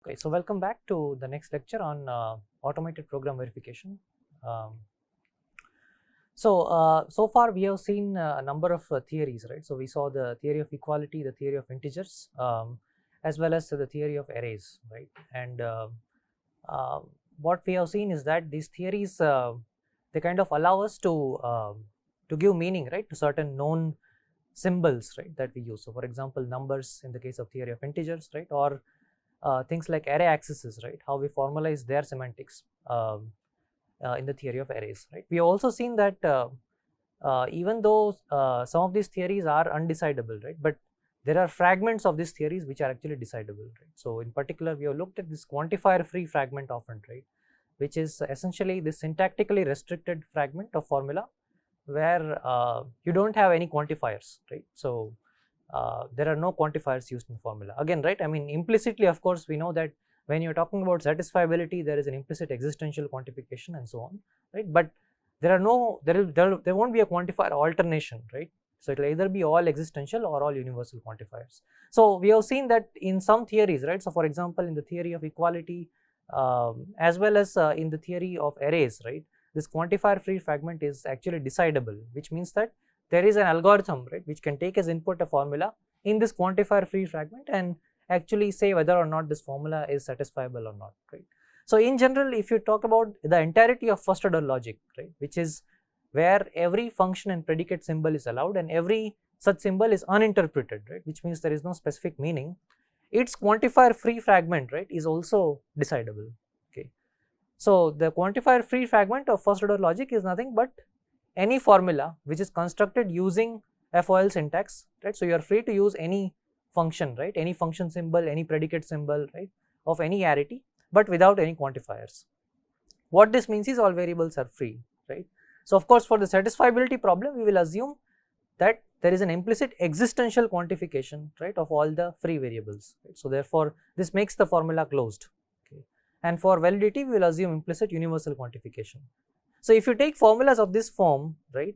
Okay, so welcome back to the next lecture on automated program verification. Um, so far we have seen a number of theories, right? So we saw the theory of equality, the theory of integers, as well as the theory of arrays, right? And uh, what we have seen is that these theories they kind of allow us to give meaning, right, to certain known symbols, right, that we use. So for example, numbers in the case of theory of integers, right, or things like array accesses, right, how we formalize their semantics in the theory of arrays, right. We have also seen that even though some of these theories are undecidable, right, but there are fragments of these theories which are actually decidable, right. So in particular, we have looked at this quantifier-free fragment often, right, which is essentially this syntactically restricted fragment of formula where you don't have any quantifiers, right. So there are no quantifiers used in formula again, right. I mean, implicitly, of course, we know that when you're talking about satisfiability, there is an implicit existential quantification and so on, right. But there are no, there won't be a quantifier alternation, right. So it will either be all existential or all universal quantifiers. So we have seen that in some theories, right. So for example, in the theory of equality, as well as in the theory of arrays, right, this quantifier-free fragment is actually decidable, which means that there is an algorithm, right, which can take as input a formula in this quantifier-free fragment and actually say whether or not this formula is satisfiable or not, right. So in general, if you talk about the entirety of first order logic, right, which is where every function and predicate symbol is allowed and every such symbol is uninterpreted, right, which means there is no specific meaning, its quantifier-free fragment, right, is also decidable. Okay. So the quantifier-free fragment of first order logic is nothing but any formula which is constructed using FOL syntax, right. So you are free to use any function, right, any function symbol, any predicate symbol, right, of any arity, but without any quantifiers. What this means is all variables are free, right. So of course, for the satisfiability problem, we will assume that there is an implicit existential quantification, right, of all the free variables, right? So therefore this makes the formula closed. Okay. And for validity, we will assume implicit universal quantification. So if you take formulas of this form, right,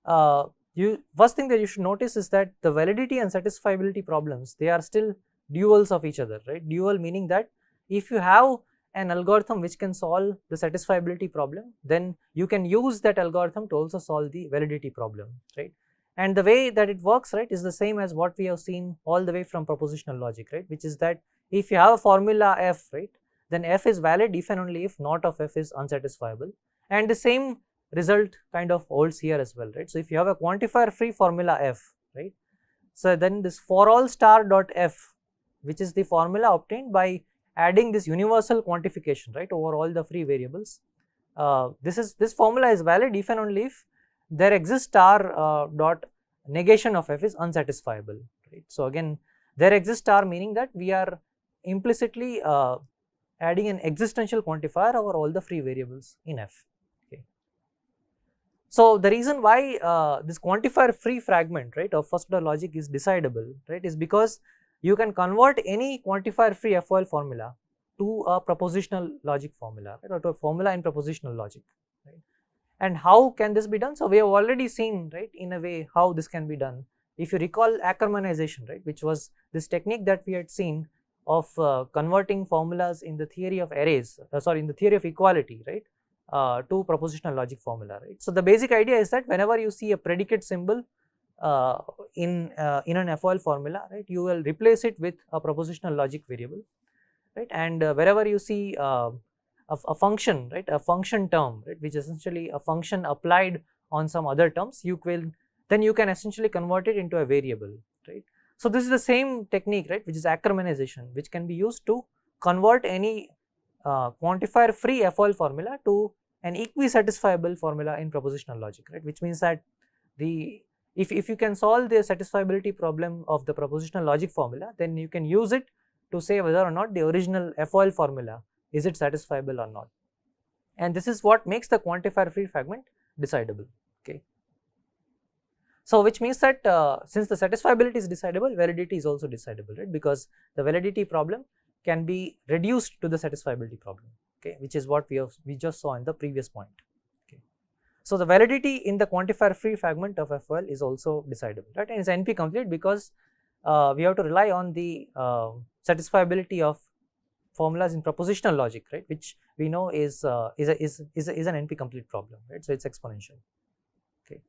first thing that you should notice is that the validity and satisfiability problems, they are still duals of each other, right. Dual meaning that if you have an algorithm which can solve the satisfiability problem, then you can use that algorithm to also solve the validity problem, right. And the way that it works, right, is the same as what we have seen all the way from propositional logic, right, which is that if you have a formula f, right, then f is valid if and only if not of f is unsatisfiable, and the same result kind of holds here as well, right. So if you have a quantifier-free formula f, right, so then this for all star dot f, which is the formula obtained by adding this universal quantification, right, over all the free variables, this formula is valid if and only if there exists star dot negation of f is unsatisfiable, right. So again, there exists star meaning that we are implicitly adding an existential quantifier over all the free variables in f. Okay. So the reason why this quantifier-free fragment, right, of first order logic is decidable, right, is because you can convert any quantifier-free FOL formula to a propositional logic formula, right, or to a formula in propositional logic, right. And how can this be done? So we have already seen, right, in a way how this can be done. If you recall Ackermannization, right, which was this technique that we had seen of converting formulas in the theory of arrays, in the theory of equality, right, to propositional logic formula, right. So the basic idea is that whenever you see a predicate symbol in an FOL formula, right, you will replace it with a propositional logic variable, right, and wherever you see a function, right, a function term, right, which is essentially a function applied on some other terms, then you can essentially convert it into a variable, right. So this is the same technique, right, which is Ackermannization, which can be used to convert any quantifier-free FOL formula to an equisatisfiable formula in propositional logic, right, which means that if you can solve the satisfiability problem of the propositional logic formula, then you can use it to say whether or not the original FOL formula is it satisfiable or not, and this is what makes the quantifier-free fragment decidable. Okay. So which means that since the satisfiability is decidable, validity is also decidable, right, because the validity problem can be reduced to the satisfiability problem, okay, which is what we just saw in the previous point. Okay. So the validity in the quantifier-free fragment of FOL is also decidable, right, and it's NP complete because we have to rely on the satisfiability of formulas in propositional logic, right, which we know is an NP complete problem, right? So it's exponential. Okay.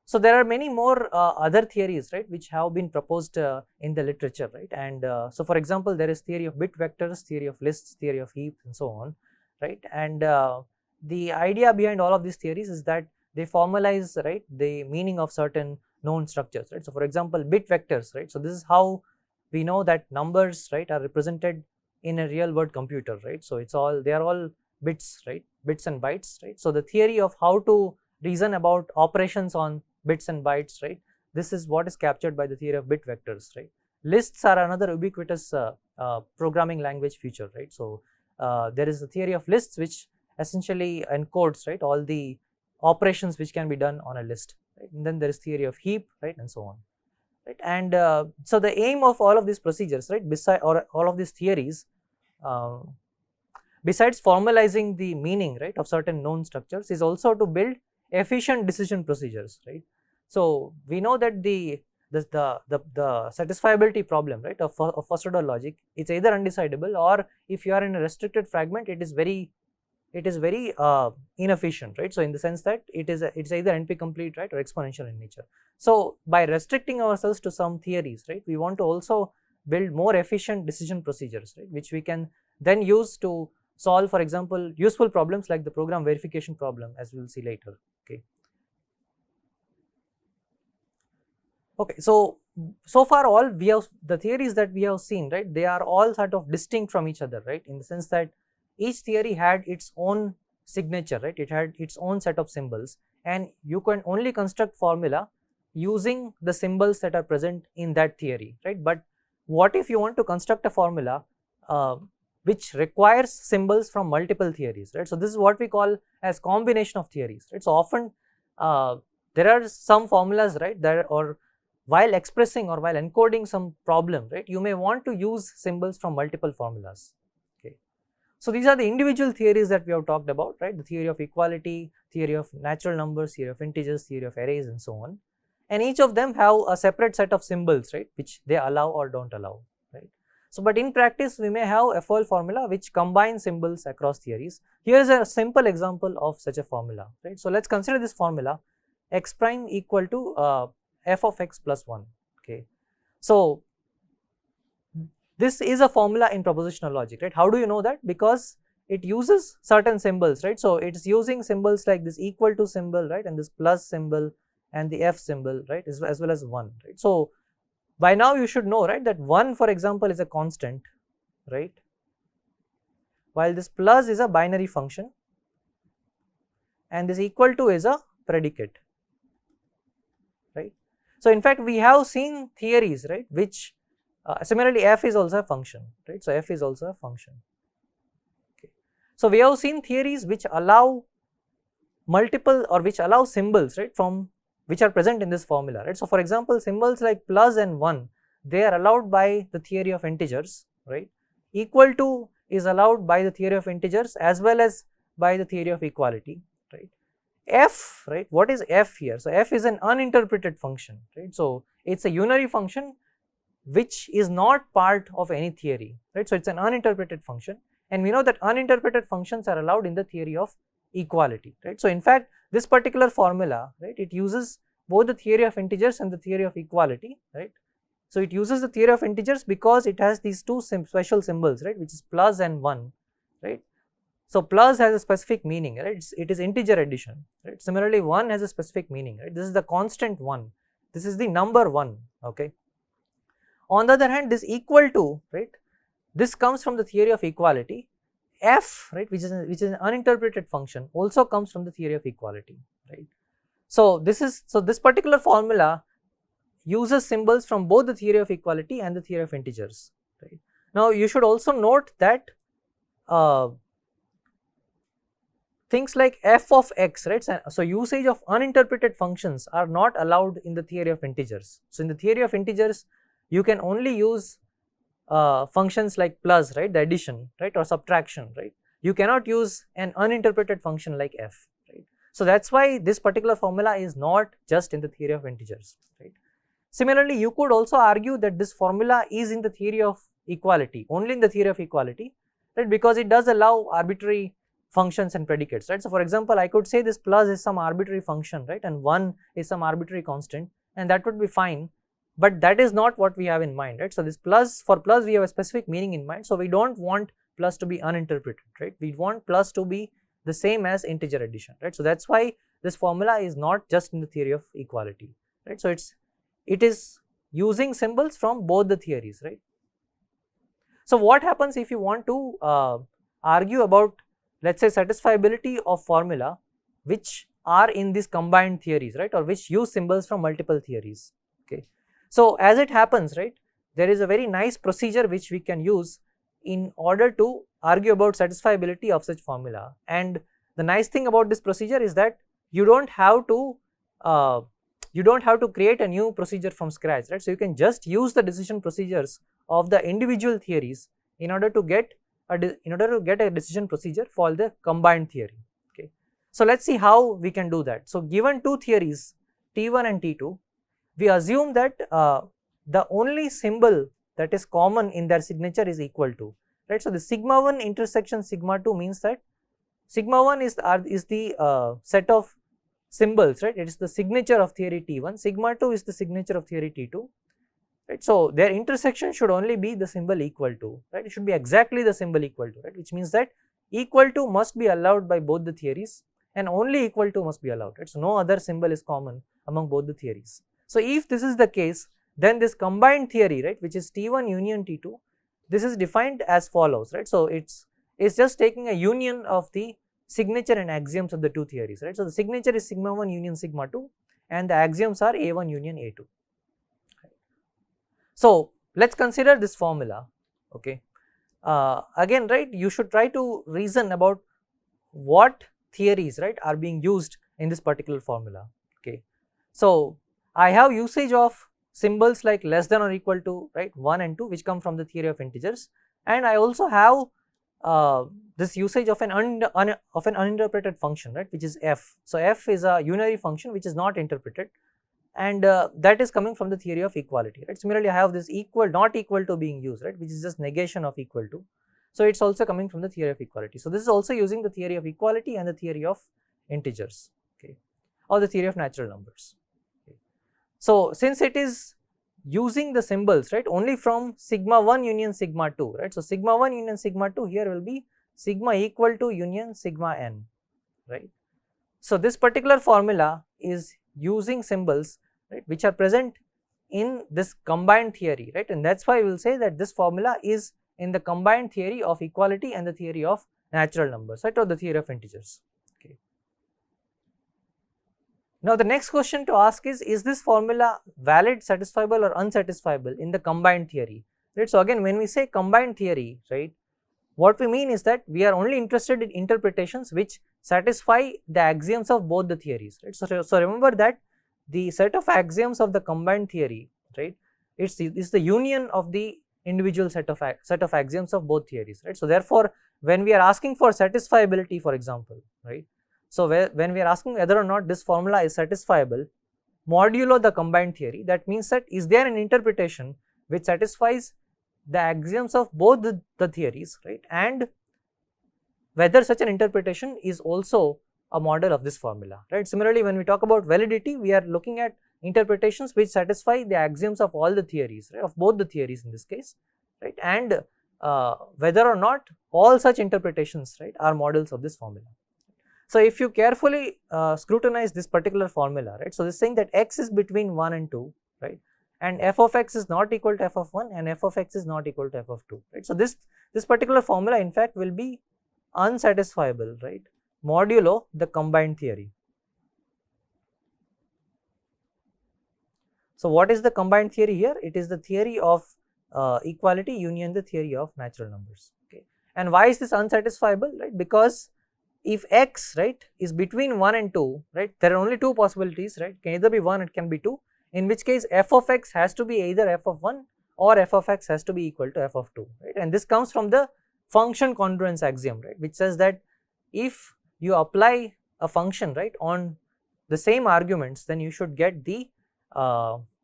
So there are many more other theories, right, which have been proposed in the literature, right? And so, for example, there is theory of bit vectors, theory of lists, theory of heaps, and so on, right? And the idea behind all of these theories is that they formalize, right, the meaning of certain known structures, right? So, for example, bit vectors, right? So this is how we know that numbers, right, are represented in a real world computer, right? So it's all, they are all bits, right, bits and bytes, right? So the theory of how to reason about operations on bits and bytes, right, this is what is captured by the theory of bit vectors, right? Lists are another ubiquitous programming language feature, right? So there is the theory of lists which essentially encodes, right, all the operations which can be done on a list, right? And then there is theory of heap, right, and so on, right? And so the aim of all of these procedures, right, beside, or all of these theories, besides formalizing the meaning, right, of certain known structures, is also to build efficient decision procedures, right? So we know that the satisfiability problem, right, of first order logic, it's either undecidable, or if you are in a restricted fragment, it is very inefficient, right? So in the sense that it's either NP complete, right, or exponential in nature. So by restricting ourselves to some theories, right, we want to also build more efficient decision procedures, right, which we can then use to solve, for example, useful problems like the program verification problem, as we will see later. Okay. Okay, so far all we have, the theories that we have seen, right, they are all sort of distinct from each other, right, in the sense that each theory had its own signature, right, it had its own set of symbols, and you can only construct formula using the symbols that are present in that theory, right? But what if you want to construct a formula which requires symbols from multiple theories, right? So this is what we call as combination of theories, right? So often there are some formulas, right, that, or while expressing or while encoding some problem, right, you may want to use symbols from multiple formulas. Okay. So these are the individual theories that we have talked about, right? The theory of equality, theory of natural numbers, theory of integers, theory of arrays, and so on. And each of them have a separate set of symbols, right, which they allow or don't allow, right? So, but in practice, we may have a FOL formula which combines symbols across theories. Here is a simple example of such a formula, right? So let's consider this formula: x prime equal to f of x plus 1. Okay. So this is a formula in propositional logic, right? How do you know that? Because it uses certain symbols, right? So it's using symbols like this equal to symbol, right, and this plus symbol and the f symbol, right, as well as 1, right? So by now you should know, right, that 1, for example, is a constant, right, while this plus is a binary function and this equal to is a predicate, right? So in fact we have seen theories, right, which similarly f is also a function, right? So f is also a function. Okay. So we have seen theories which allow multiple, or which allow symbols, right, from which are present in this formula, right? So for example, symbols like plus and 1, they are allowed by the theory of integers, right? Equal to is allowed by the theory of integers as well as by the theory of equality, right? F, right, what is f here? So f is an uninterpreted function, right? So it's a unary function which is not part of any theory, right? So it's an uninterpreted function, and we know that uninterpreted functions are allowed in the theory of equality, right? So in fact this particular formula, right, it uses both the theory of integers and the theory of equality, right? So it uses the theory of integers because it has these two special symbols, right, which is plus and 1, right? So plus has a specific meaning, right? It is integer addition, right? Similarly 1 has a specific meaning, right? This is the constant 1, this is the number 1, okay? On the other hand, this equal to, right, this comes from the theory of equality. F, right, which is an uninterpreted function, also comes from the theory of equality, right? So this particular formula uses symbols from both the theory of equality and the theory of integers, right? Now you should also note that things like f of x, right, so usage of uninterpreted functions are not allowed in the theory of integers. So in the theory of integers you can only use functions like plus, right, the addition, right, or subtraction, right? You cannot use an uninterpreted function like f, right? So that's why this particular formula is not just in the theory of integers, right? Similarly, you could also argue that this formula is in the theory of equality, only in the theory of equality, right, because it does allow arbitrary functions and predicates, right. So, for example, I could say this plus is some arbitrary function, right, and 1 is some arbitrary constant, and that would be fine, but that is not what we have in mind, right. So, this plus, for plus we have a specific meaning in mind, so we do not want plus to be uninterpreted, right, we want plus to be the same as integer addition, right. So, that is why this formula is not just in the theory of equality, right. So, it is using symbols from both the theories, right. So, what happens if you want to argue about, let us say, satisfiability of formula which are in these combined theories, right, or which use symbols from multiple theories, okay. So, as it happens, right, there is a very nice procedure which we can use in order to argue about satisfiability of such formula, and the nice thing about this procedure is that you do not have to create a new procedure from scratch, right. So, you can just use the decision procedures of the individual theories in order to get a decision procedure for the combined theory, okay. So, let us see how we can do that. So, given two theories T1 and T2, we assume that the only symbol that is common in their signature is equal to, right. So, the sigma 1 intersection sigma 2 means that sigma 1 is the set of symbols, right, it is the signature of theory T1, sigma 2 is the signature of theory T2, right. So, their intersection should only be the symbol equal to, right, it should be exactly the symbol equal to, right, which means that equal to must be allowed by both the theories and only equal to must be allowed, right. So, no other symbol is common among both the theories. So, if this is the case, then this combined theory, right, which is T1 union T2, this is defined as follows, right. So, it's just taking a union of the signature and axioms of the two theories, right. So, the signature is sigma 1 union sigma 2 and the axioms are A1 union A2. So, let us consider this formula, okay. Again, right, you should try to reason about what theories, right, are being used in this particular formula, okay. So, I have usage of symbols like less than or equal to, right, 1 and 2 which come from the theory of integers, and I also have this usage of an uninterpreted function, right, which is f. So, f is a unary function which is not interpreted, and that is coming from the theory of equality, right. Similarly, I have this equal not equal to being used, right, which is just negation of equal to. So, it is also coming from the theory of equality. So, this is also using the theory of equality and the theory of integers, okay, or the theory of natural numbers. Okay. So, since it is using the symbols, right, only from sigma 1 union sigma 2, right. So, sigma 1 union sigma 2 here will be sigma equal to union sigma n, right. So, this particular formula is using symbols, right, which are present in this combined theory, right, and that is why we will say that this formula is in the combined theory of equality and the theory of natural numbers, right, or the theory of integers, okay. Now, the next question to ask is this formula valid, satisfiable or unsatisfiable in the combined theory, right. So, again when we say combined theory, right, what we mean is that we are only interested in interpretations which satisfy the axioms of both the theories, right. So, remember that the set of axioms of the combined theory, right, it's the union of the individual set of axioms of both theories, right. So, therefore, when we are asking for satisfiability, for example, right, so when we are asking whether or not this formula is satisfiable modulo the combined theory, that means that is there an interpretation which satisfies the axioms of both the theories, right, and whether such an interpretation is also a model of this formula, right. Similarly, when we talk about validity, we are looking at interpretations which satisfy the axioms of all the theories, right, of both the theories in this case, right, and whether or not all such interpretations, right, are models of this formula. So, if you carefully scrutinize this particular formula, right, so this is saying that x is between 1 and 2, right, and f of x is not equal to f of 1 and f of x is not equal to f of 2, right. So, this particular formula in fact will be unsatisfiable, right, modulo the combined theory. So, what is the combined theory here? It is the theory of equality union the theory of natural numbers, okay. And why is this unsatisfiable, right, because if x, right, is between 1 and 2, right, there are only two possibilities, right, it can either be 1, it can be 2, in which case f of x has to be either f of 1 or f of x has to be equal to f of 2, right, and this comes from the function congruence axiom, right, which says that if you apply a function, right, on the same arguments, then you should get the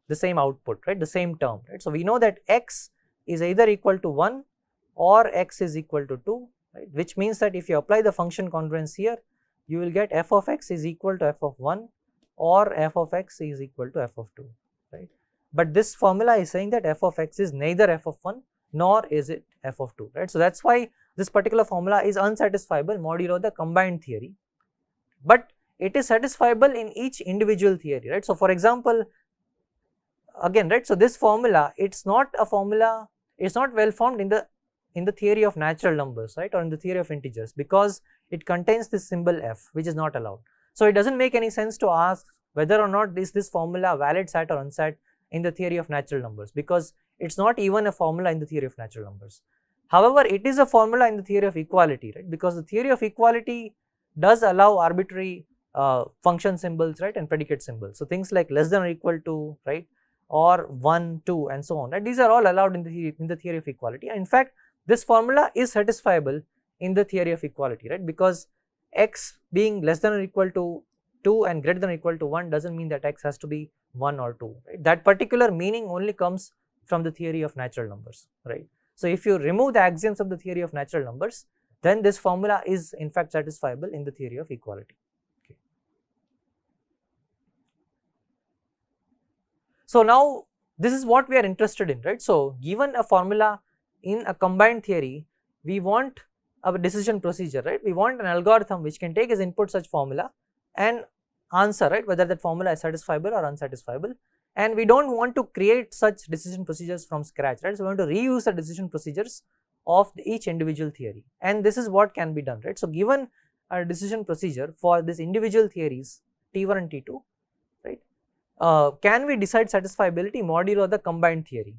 the same output, right, the same term, right. So we know that x is either equal to 1 or x is equal to 2, right, which means that if you apply the function congruence here, you will get f of x is equal to f of 1 or f of x is equal to f of 2, right. But this formula is saying that f of x is neither f of 1 nor is it f of 2, right. So that is why this particular formula is unsatisfiable modulo the combined theory, but it is satisfiable in each individual theory, right. So for example, again, right, so this formula, it's not a formula, it's not well formed in the theory of natural numbers, right, or in the theory of integers, because it contains this symbol f, which is not allowed. So it doesn't make any sense to ask whether or not is this formula valid sat or unsat in the theory of natural numbers, because it's not even a formula in the theory of natural numbers. However, it is a formula in the theory of equality, right, because the theory of equality does allow arbitrary function symbols, right, and predicate symbols. So things like less than or equal to, right, or 1, 2 and so on, right, these are all allowed in the theory of equality. And in fact, this formula is satisfiable in the theory of equality, right, because x being less than or equal to 2 and greater than or equal to 1 doesn't mean that x has to be 1 or 2, right. That particular meaning only comes from the theory of natural numbers, right. So if you remove the axioms of the theory of natural numbers, then this formula is in fact satisfiable in the theory of equality. Okay. So now this is what we are interested in, right. So given a formula in a combined theory, we want a decision procedure, right, we want an algorithm which can take as input such formula and answer, right, whether that formula is satisfiable or unsatisfiable. And we don't want to create such decision procedures from scratch, right. So we want to reuse the decision procedures of each individual theory, and this is what can be done, right. So given a decision procedure for these individual theories T1 and T2, right, can we decide satisfiability modulo the combined theory?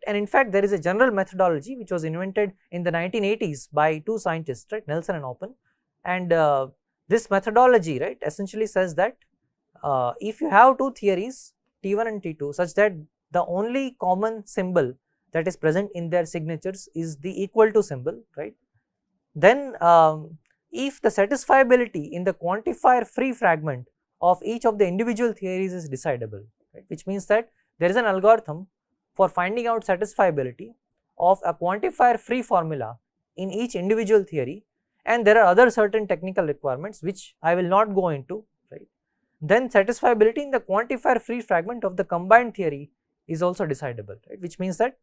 And in fact, there is a general methodology which was invented in the 1980s by two scientists, right, Nelson and Oppen, and this methodology, right, essentially says that if you have two theories T1 and T2 such that the only common symbol that is present in their signatures is the equal to symbol, right, then if the satisfiability in the quantifier-free fragment of each of the individual theories is decidable, right, which means that there is an algorithm for finding out satisfiability of a quantifier-free formula in each individual theory, and there are other certain technical requirements which I will not go into, right, then satisfiability in the quantifier-free fragment of the combined theory is also decidable, right, which means that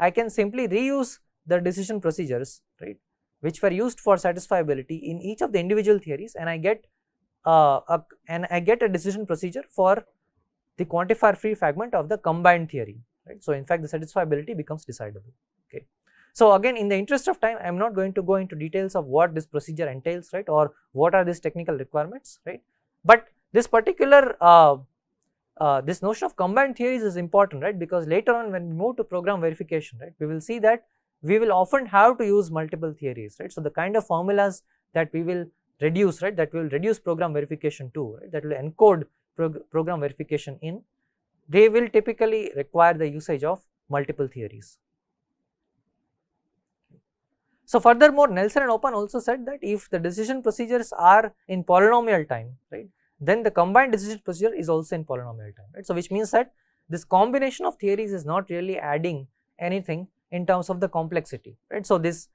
I can simply reuse the decision procedures, right, which were used for satisfiability in each of the individual theories, and I get a decision procedure for the quantifier-free fragment of the combined theory, right. So in fact, the satisfiability becomes decidable. Okay. So again, in the interest of time, I am not going to go into details of what this procedure entails, right, or what are these technical requirements, right. But this particular this notion of combined theories is important, right, because later on when we move to program verification, right, we will see that we will often have to use multiple theories, right. So the kind of formulas that we will reduce, right, that will reduce program verification to, right, that will encode program verification in, they will typically require the usage of multiple theories. So furthermore, Nelson and Oppen also said that if the decision procedures are in polynomial time, right, then the combined decision procedure is also in polynomial time, right. So which means that this combination of theories is not really adding anything in terms of the complexity, right. So this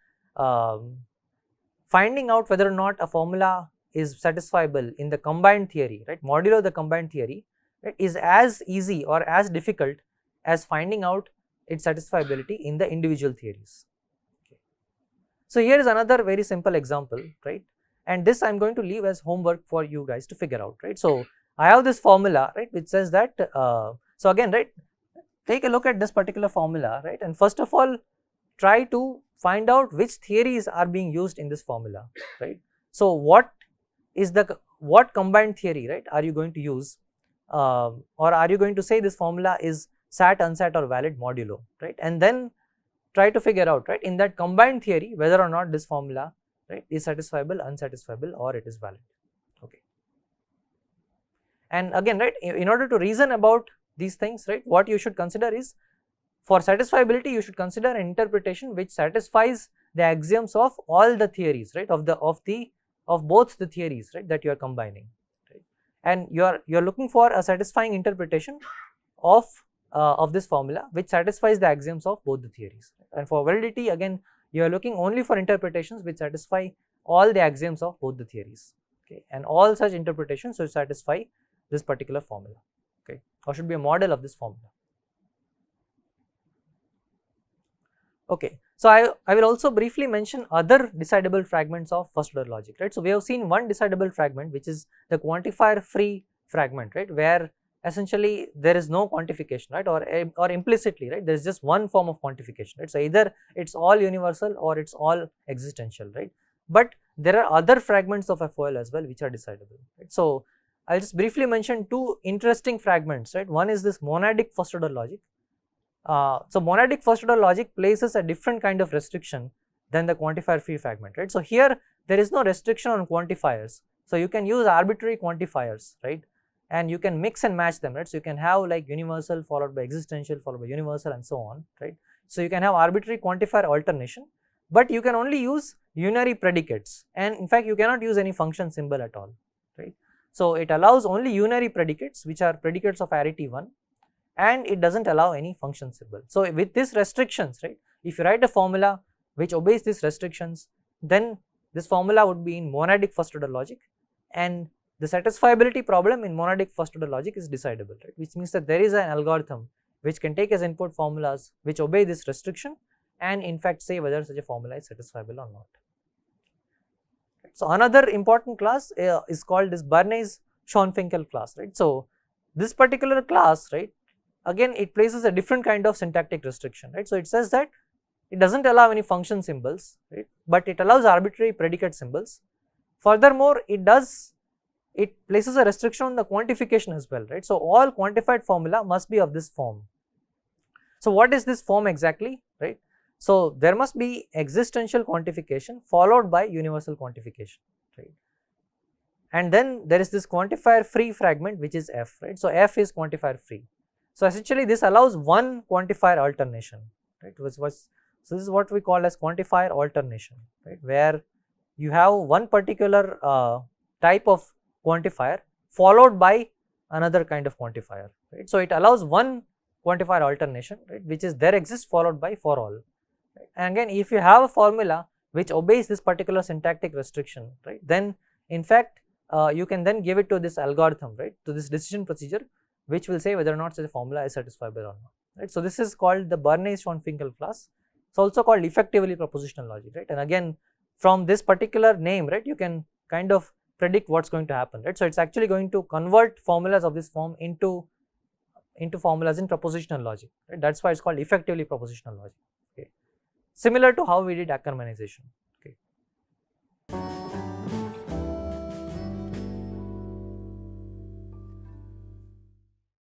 finding out whether or not a formula is satisfiable in the combined theory, right, modulo the combined theory, right, is as easy or as difficult as finding out its satisfiability in the individual theories. Okay. So here is another very simple example, right, and this I am going to leave as homework for you guys to figure out, right. So I have this formula, right, which says that so again, right, take a look at this particular formula, right, and first of all try to find out which theories are being used in this formula, right. So what combined theory, right, are you going to use, or are you going to say this formula is sat, unsat or valid modulo, right, and then try to figure out, right, in that combined theory whether or not this formula, right, is satisfiable, unsatisfiable or it is valid. Okay. And again, right, in order to reason about these things, right, what you should consider is, for satisfiability you should consider an interpretation which satisfies the axioms of all the theories, right, of both the theories, right, that you are combining, right, and you are looking for a satisfying interpretation of this formula which satisfies the axioms of both the theories. And for validity, again you are looking only for interpretations which satisfy all the axioms of both the theories, okay, and all such interpretations should satisfy this particular formula, okay, or should be a model of this formula. Okay, so I will also briefly mention other decidable fragments of first order logic, right. So we have seen one decidable fragment which is the quantifier-free fragment, right, where essentially there is no quantification, right, or implicitly, right, there is just one form of quantification, right. So either it's all universal or it's all existential, right, but there are other fragments of FOL as well which are decidable, right. So I'll just briefly mention two interesting fragments, right. One is this monadic first order logic. So monadic first order logic places a different kind of restriction than the quantifier-free fragment, right. So here there is no restriction on quantifiers, so you can use arbitrary quantifiers, right, and you can mix and match them, right. So you can have like universal followed by existential followed by universal and so on, right. So you can have arbitrary quantifier alternation, but you can only use unary predicates, and in fact you cannot use any function symbol at all, right. So it allows only unary predicates which are predicates of arity 1, and it does not allow any function symbol. So with these restrictions, right, if you write a formula which obeys these restrictions, then this formula would be in monadic first order logic, and the satisfiability problem in monadic first order logic is decidable, right, which means that there is an algorithm which can take as input formulas which obey this restriction and in fact say whether such a formula is satisfiable or not. So another important class is called this Bernays-Schonfinkel class, right. So this particular class, right, again it places a different kind of syntactic restriction, right. So it says that it does not allow any function symbols, right, but it allows arbitrary predicate symbols. Furthermore, it places a restriction on the quantification as well, right. So all quantified formula must be of this form. So what is this form exactly, right. So there must be existential quantification followed by universal quantification, right, and then there is this quantifier-free fragment which is F, right. So F is quantifier-free. So essentially this allows one quantifier alternation, right, so this is what we call as quantifier alternation, right, where you have one particular type of quantifier followed by another kind of quantifier, right. So it allows one quantifier alternation, right, which is there exists followed by for all, right. And again if you have a formula which obeys this particular syntactic restriction, right, then in fact you can then give it to this algorithm, right, to this decision procedure which will say whether or not such a formula is satisfiable or not, right. So this is called the Bernays-Schonfinkel class. It's also called effectively propositional logic, right, and again from this particular name, right, you can kind of predict what's going to happen, right. So it's actually going to convert formulas of this form into formulas in propositional logic, right. That's why it's called effectively propositional logic, okay, similar to how we did Ackermannization.